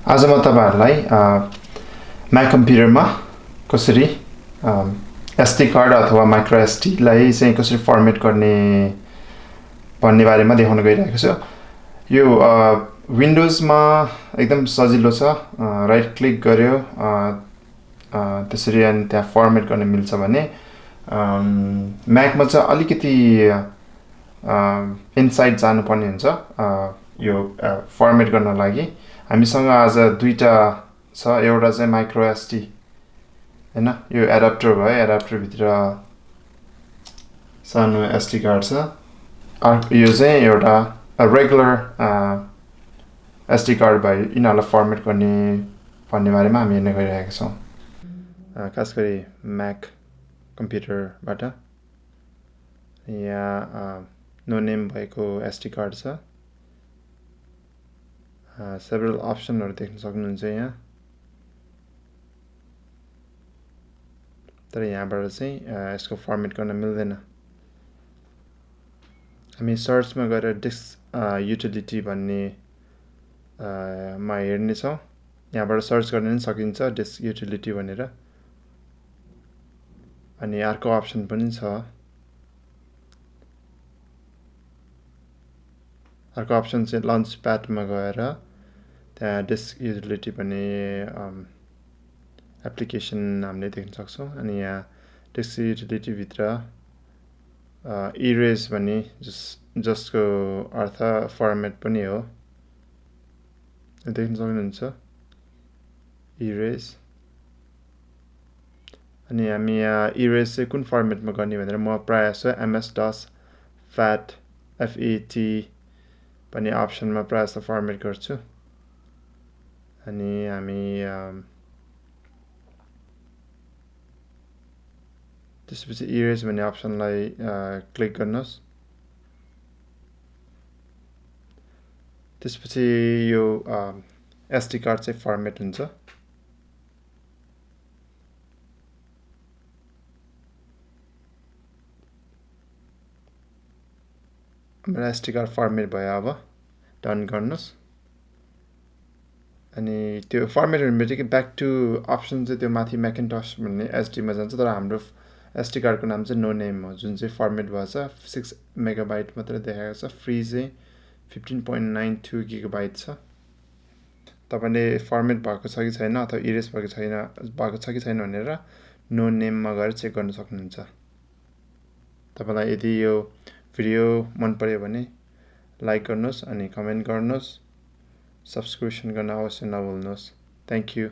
आज म तपाईहरुलाई म्याक कम्प्युटरमा कसरी एसडी कार्ड अथवा माइक्रो एसडी लाई चाहिँ कसरी फर्मेट गर्ने भन्ने बारेमा देखाउन गइरहेको छु। यो विन्डोजमा एकदम सजिलो छ। राइट क्लिक गर्यो त्यसरी अनि त्यहाँ फर्मेट गर्न मिल्छ भने म्याकमा चाहिँ अलिकति इनसाइड जानुपर्ने हुन्छ यो फर्मेट गर्न लागि। हामीसँग आज दुईटा छ, एउटा चाहिँ माइक्रो एसडी हैन, यो एडाप्टर भयो, एडाप्टर भित्र सानो एसडी कार्ड छ। अर्को यो चाहिँ एउटा रेगुलर एसडी कार्ड भयो। यिनीहरुलाई फर्मेट गर्ने भन्ने बारेमा हामी हेर्न गइरहेका छौं। खास गरी म्याक कम्प्युटरबाट यहाँ नो नेम भएको एसडी कार्ड छ। सेभरल अप्सनहरु देख्न सक्नुहुन्छ यहाँ। तर यहाँबाट चाहिँ यसको फर्मेट गर्न मिल्दैन। हामी सर्चमा गएर डिस्क युटिलिटी भन्ने मा हेर्ने छौं। यहाँबाट सर्च गर्न पनि सकिन्छ डिस्क युटिलिटी भनेर। अनि अर्को अप्सन पनि छ। अर्को अप्सन चाहिँ लन्च प्याडमा गएर त्यहाँ डिस्क युटिलिटी भन्ने एप्लिकेसन हामीले देख्न सक्छौं। अनि यहाँ डिस्क युटिलिटी भित्र इरेज भन्ने जसको अर्थ फर्मेट पनि हो देख्न सक्नुहुन्छ, इरेज। अनि हामी यहाँ इरेज चाहिँ कुन फर्मेटमा गर्ने भनेर म प्रायः जस्तो ms-DOS fat भन्ने अप्सनमा प्रायः जस्तो फर्मेट गर्छु। अनि हामी त्यसपछि इरेज भन्ने अप्सनलाई क्लिक गर्नुहोस्। त्यसपछि यो एसडी कार्ड चाहिँ फर्मेट हुन्छ। हाम्रो एसडी कार्ड फर्मेट भयो। अब डन गर्नुहोस्। अनि त्यो फर्मेट हुने बित्तिकै ब्याक टु अप्सन चाहिँ त्यो माथि म्याकिन्टोस भन्ने एसडीमा जान्छ। तर हाम्रो एसडी कार्डको नाम चाहिँ नो नेम हो, जुन चाहिँ फर्मेट भएछ। 6 मेगाबाइट मात्र देखाएको छ। फ्री चाहिँ 15.92 गिगाबाइट छ। तपाईले फर्मेट भएको छ कि छैन अथवा इरेज भएको छ कि छैन भनेर नो नेममा गएर चेक गर्न सक्नुहुन्छ। तपाईलाई यदि यो भिडियो मन पर्यो भने लाइक गर्नुहोस् अनि कमेन्ट गर्नुहोस्। सब्स्क्रिप्सन गर्न अवश्य नभुल्नुहोस्। Thank you.